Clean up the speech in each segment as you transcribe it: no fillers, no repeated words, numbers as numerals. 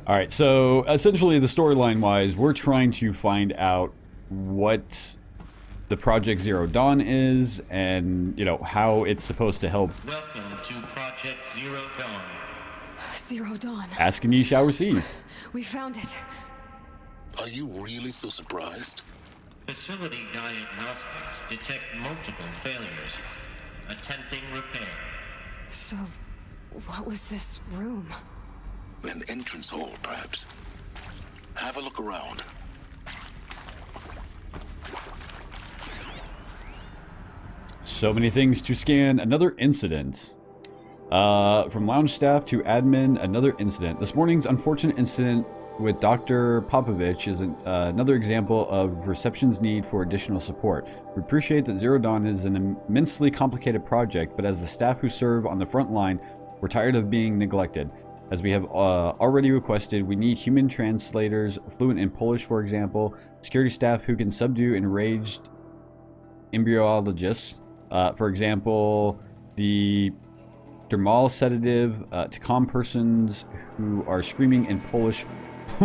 All right, so essentially the storyline wise, we're trying to find out what the Project Zero Dawn is and, you know, how it's supposed to help. Welcome to Project Zero Dawn. Zero Dawn. Ask and ye shall receive. We found it. Are you really so surprised? Facility diagnostics detect multiple failures. Attempting repair. So, what was this room? An entrance hall, perhaps. Have a look around. So many things to scan. Another incident. From lounge staff to admin, another incident. This morning's unfortunate incident with Dr. Popovich is another example of reception's need for additional support. We appreciate that Zero Dawn is an immensely complicated project, but as the staff who serve on the front line, we're tired of being neglected. As we have already requested, we need human translators, fluent in Polish, for example, security staff who can subdue enraged embryologists, for example, the dermal sedative, to calm persons who are screaming in Polish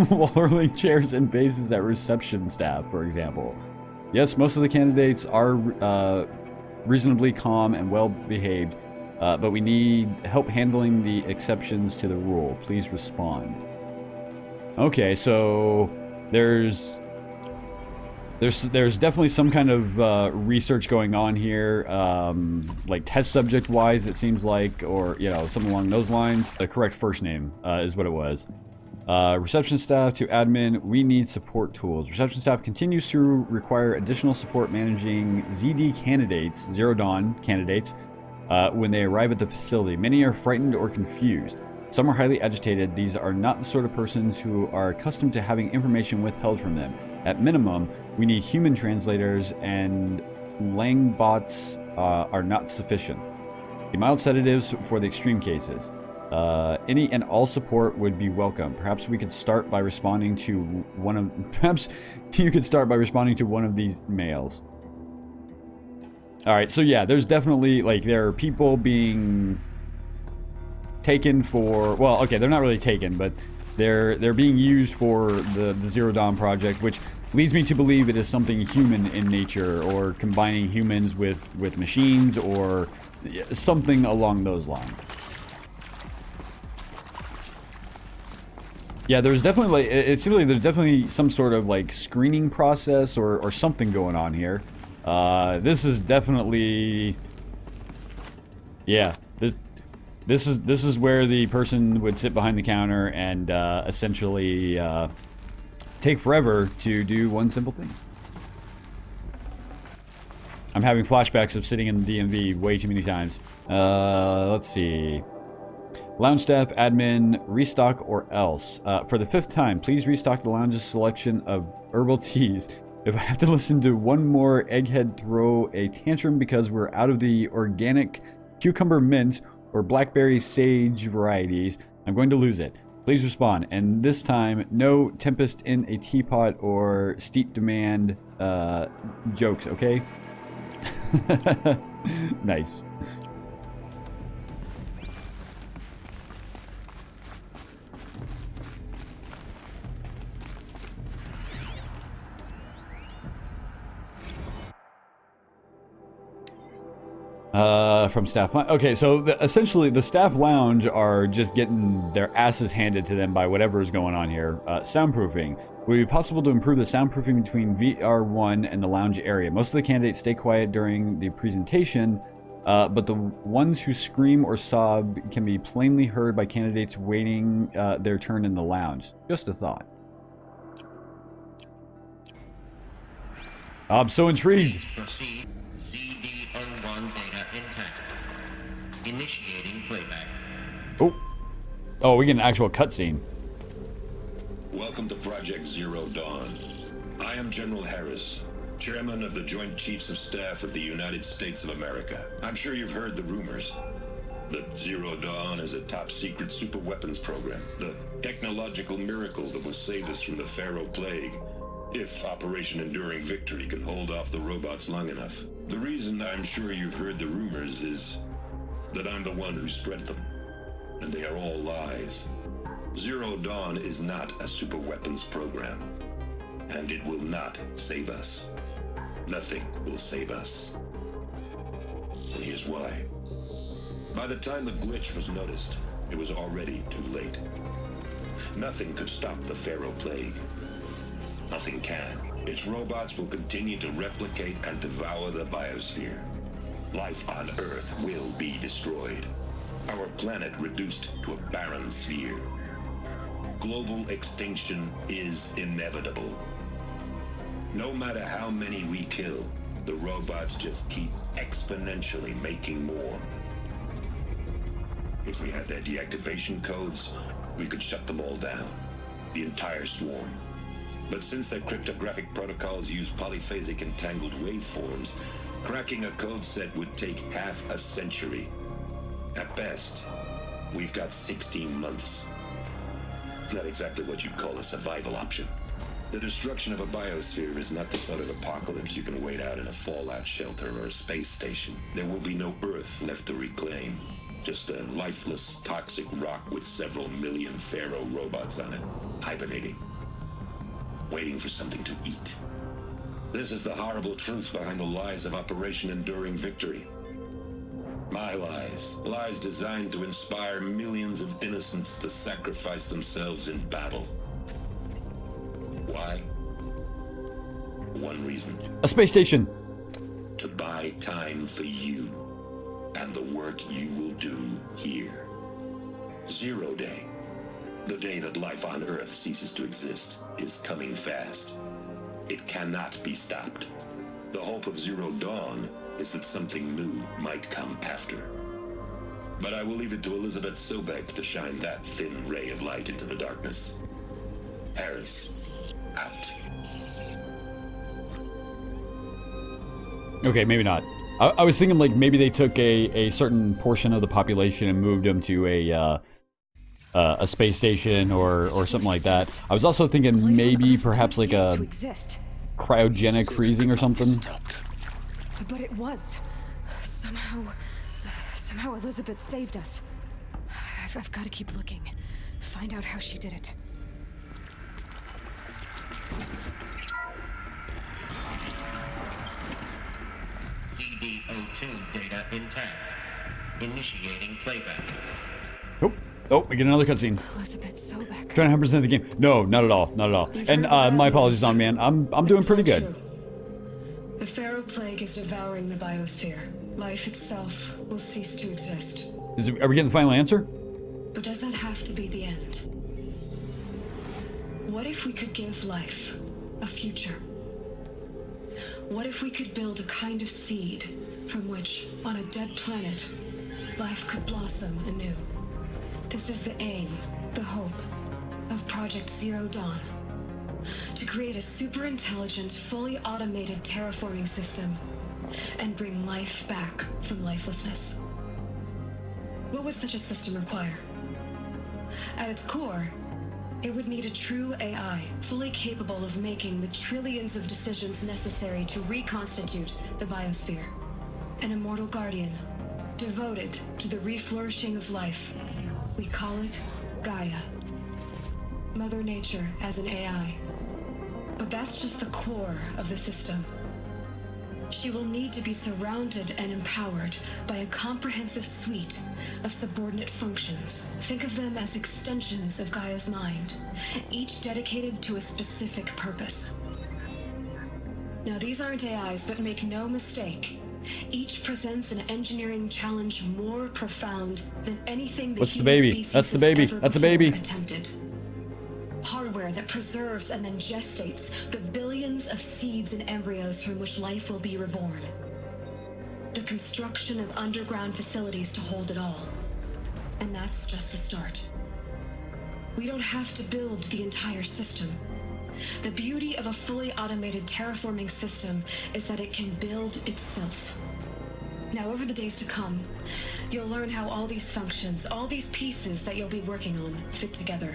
while hurling chairs and bases at reception staff, for example. Yes, most of the candidates are reasonably calm and well behaved, but we need help handling the exceptions to the rule. Please respond. Okay, so there's definitely some kind of research going on here, like test subject wise, it seems like, or, you know, something along those lines. The correct first name is what it was. Reception staff to admin, we need support tools. Reception staff continues to require additional support managing ZD candidates, Zero Dawn candidates, when they arrive at the facility. Many are frightened or confused. Some are highly agitated. These are not the sort of persons who are accustomed to having information withheld from them. At minimum, we need human translators, and Langbots are not sufficient. The mild sedatives for the extreme cases. Any and all support would be welcome. Perhaps we could start by responding to one of. Perhaps you could start by responding to one of these mails. All right, so yeah, there's definitely, like, there are people being taken for, well, okay, they're not really taken, but they're being used for the Zero Dawn project, which leads me to believe it is something human in nature, or combining humans with machines, or something along those lines. Yeah, there's definitely, like, it seems like there's definitely some sort of, like, screening process or something going on here. This is definitely, yeah, this is where the person would sit behind the counter and essentially take forever to do one simple thing. I'm having flashbacks of sitting in the DMV way too many times. Let's see. Lounge staff, admin, restock or else. For the 5th time, please restock the lounge's selection of herbal teas. If I have to listen to one more egghead throw a tantrum because we're out of the organic cucumber mint or blackberry sage varieties, I'm going to lose it. Please respond. And this time, no tempest in a teapot or steep demand jokes, okay? Nice. From staff lounge. Okay, so essentially the staff lounge are just getting their asses handed to them by whatever is going on here. Soundproofing. Would it be possible to improve the soundproofing between VR1 and the lounge area? Most of the candidates stay quiet during the presentation, but the ones who scream or sob can be plainly heard by candidates waiting their turn in the lounge. Just a thought. I'm so intrigued. Please proceed. ZD01 data intact. Initiating playback. Oh, we get an actual cutscene. Welcome to Project Zero Dawn. I am General Harris, Chairman of the Joint Chiefs of Staff of the United States of America. I'm sure you've heard the rumors that Zero Dawn is a top-secret superweapons program, the technological miracle that will save us from the Pharaoh Plague, if Operation Enduring Victory can hold off the robots long enough. The reason I'm sure you've heard the rumors is that I'm the one who spread them, and they are all lies. Zero Dawn is not a superweapons program, and it will not save us. Nothing will save us. And here's why. By the time the glitch was noticed, it was already too late. Nothing could stop the Pharaoh Plague. Nothing can. Its robots will continue to replicate and devour the biosphere. Life on Earth will be destroyed. Our planet reduced to a barren sphere. Global extinction is inevitable. No matter how many we kill, the robots just keep exponentially making more. If we had their deactivation codes, we could shut them all down, the entire swarm. But since their cryptographic protocols use polyphasic entangled waveforms, cracking a code set would take half a century. At best, we've got 16 months. Not exactly what you'd call a survival option. The destruction of a biosphere is not the sort of apocalypse you can wait out in a fallout shelter or a space station. There will be no Earth left to reclaim. Just a lifeless, toxic rock with several million Pharaoh robots on it, hibernating, waiting for something to eat. This is the horrible truth behind the lies of Operation Enduring Victory. My lies. Lies designed to inspire millions of innocents to sacrifice themselves in battle. Why? One reason. A space station. To buy time for you and the work you will do here. Zero Day. The day that life on Earth ceases to exist is coming fast. It cannot be stopped. The hope of Zero Dawn is that something new might come after. But I will leave it to Elizabeth Sobek to shine that thin ray of light into the darkness. Harris, out. Okay, maybe not. I was thinking like maybe they took a certain portion of the population and moved them to a space station or something like that. I was also thinking maybe perhaps like a cryogenic freezing or something. But it was. Somehow Elizabeth saved us. I've got to keep looking. Find out how she did it. CD02 data intact. Initiating playback. Oh, we get another cutscene. Elizabeth Sobek. Trying to represent the game. No, not at all. Not at all. And my apologies on man. I'm doing pretty good. True. The Pharaoh Plague is devouring the biosphere. Life itself will cease to exist. Are we getting the final answer? But does that have to be the end? What if we could give life a future? What if we could build a kind of seed from which, on a dead planet, life could blossom anew? This is the aim, the hope, of Project Zero Dawn. To create a super intelligent, fully automated terraforming system and bring life back from lifelessness. What would such a system require? At its core, it would need a true AI, fully capable of making the trillions of decisions necessary to reconstitute the biosphere. An immortal guardian, devoted to the reflourishing of life. We call it Gaia. Mother Nature as an AI. But that's just the core of the system. She will need to be surrounded and empowered by a comprehensive suite of subordinate functions. Think of them as extensions of Gaia's mind, each dedicated to a specific purpose. Now, these aren't AIs, but make no mistake, each presents an engineering challenge more profound than anything the human species That's the baby. has ever That's a baby. before attempted. Hardware that preserves and then gestates the billions of seeds and embryos from which life will be reborn. The construction of underground facilities to hold it all. And that's just the start. We don't have to build the entire system. The beauty of a fully automated terraforming system is that it can build itself. Now, over the days to come, you'll learn how all these functions, all these pieces that you'll be working on, fit together.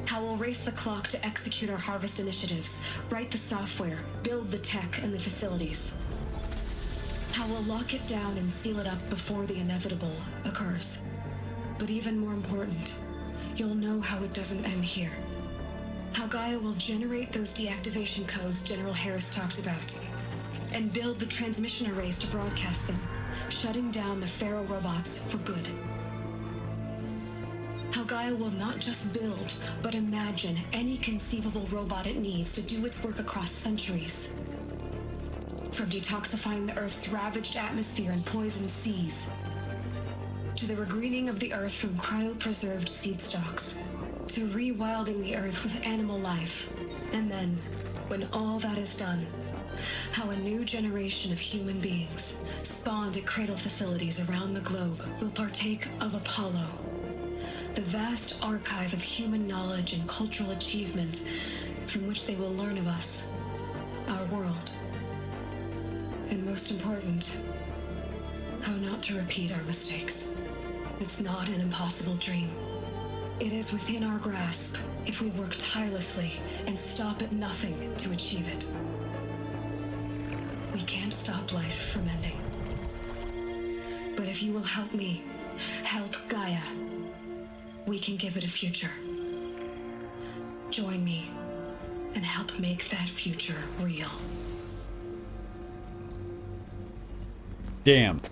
How we'll race the clock to execute our harvest initiatives, write the software, build the tech and the facilities. How we'll lock it down and seal it up before the inevitable occurs. But even more important, you'll know how it doesn't end here. How Gaia will generate those deactivation codes General Harris talked about, and build the transmission arrays to broadcast them, shutting down the Pharaoh robots for good. How Gaia will not just build, but imagine any conceivable robot it needs to do its work across centuries. From detoxifying the Earth's ravaged atmosphere and poisoned seas, to the regreening of the Earth from cryopreserved seed stalks, to rewilding the Earth with animal life. And then, when all that is done, how a new generation of human beings, spawned at cradle facilities around the globe, will partake of Apollo, the vast archive of human knowledge and cultural achievement from which they will learn of us, our world. And most important, how not to repeat our mistakes. It's not an impossible dream. It is within our grasp if we work tirelessly and stop at nothing to achieve it. We can't stop life from ending. But if you will help me, help Gaia, we can give it a future. Join me and help make that future real. Damn.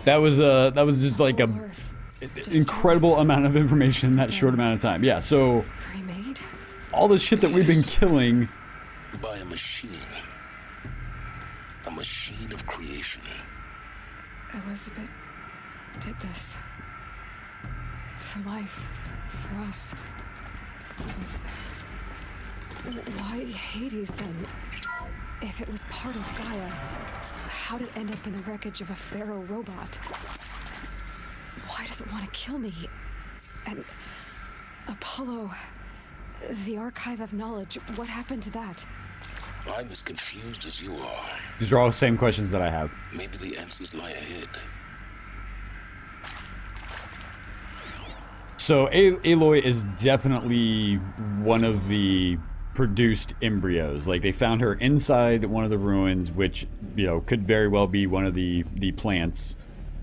That was just like a incredible amount of information in that short amount of time. Yeah, so Pre-made? all the shit that we've been killing. By a machine. A machine of creation. Elizabeth did this. For life. For us. Why Hades then? If it was part of Gaia, how did it end up in the wreckage of a Pharaoh robot? Why does it want to kill me? And Apollo, the archive of knowledge, what happened to that? I'm as confused as you are. These are all the same questions that I have. Maybe the answers lie ahead. So Aloy is definitely one of the produced embryos. Like, they found her inside one of the ruins, which, you know, could very well be one of the plants,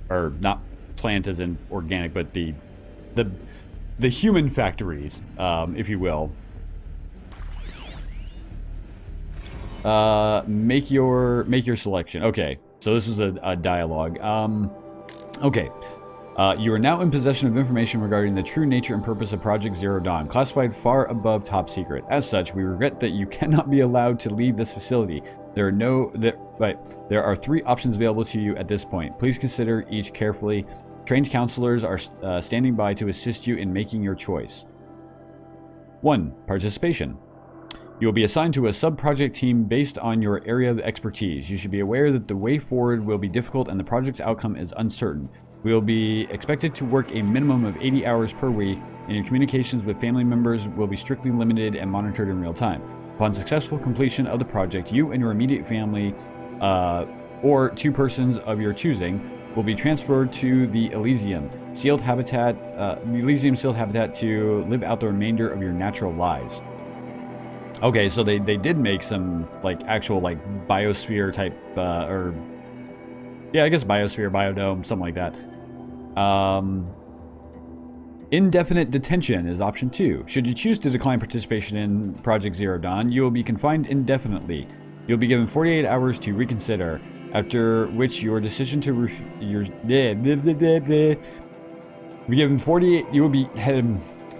or not plant as in organic, but the human factories, if you will. Make your selection. Okay, so this is a dialogue. Okay. You are now in possession of information regarding the true nature and purpose of Project Zero Dawn, classified far above top secret. As such, we regret that you cannot be allowed to leave this facility. There are 3 options available to you at this point. Please consider each carefully. Trained counselors are standing by to assist you in making your choice. 1. Participation. You will be assigned to a sub-project team based on your area of expertise. You should be aware that the way forward will be difficult and the project's outcome is uncertain. We will be expected to work a minimum of 80 hours per week, and your communications with family members will be strictly limited and monitored in real time. Upon successful completion of the project, you and your immediate family, or 2 persons of your choosing, will be transferred to the Elysium sealed habitat, to live out the remainder of your natural lives. Okay, so they did make some like actual like biosphere type, or yeah, I guess biosphere, biodome, something like that. Indefinite detention is option 2. Should you choose to decline participation in Project Zero Dawn, you will be confined indefinitely. You'll be given 48 hours to reconsider, after which your decision to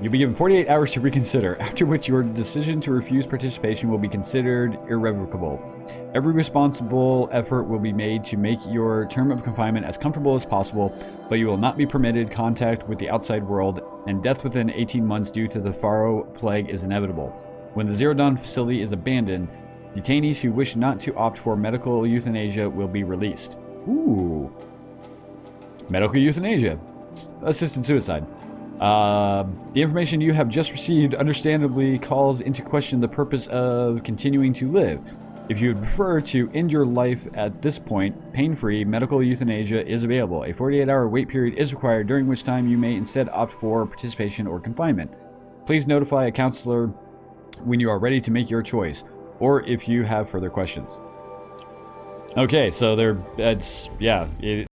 you'll be given 48 hours to reconsider, after which your decision to refuse participation will be considered irrevocable. Every responsible effort will be made to make your term of confinement as comfortable as possible, but you will not be permitted contact with the outside world, and death within 18 months due to the Pharaoh plague is inevitable. When the Zero Dawn facility is abandoned, detainees who wish not to opt for medical euthanasia will be released. Ooh. Medical euthanasia. Assisted suicide. The information you have just received understandably calls into question the purpose of continuing to live. If you would prefer to end your life at this point, pain-free medical euthanasia is available. A 48-hour wait period is required, during which time you may instead opt for participation or confinement. Please notify a counselor when you are ready to make your choice, or if you have further questions. Okay, so it's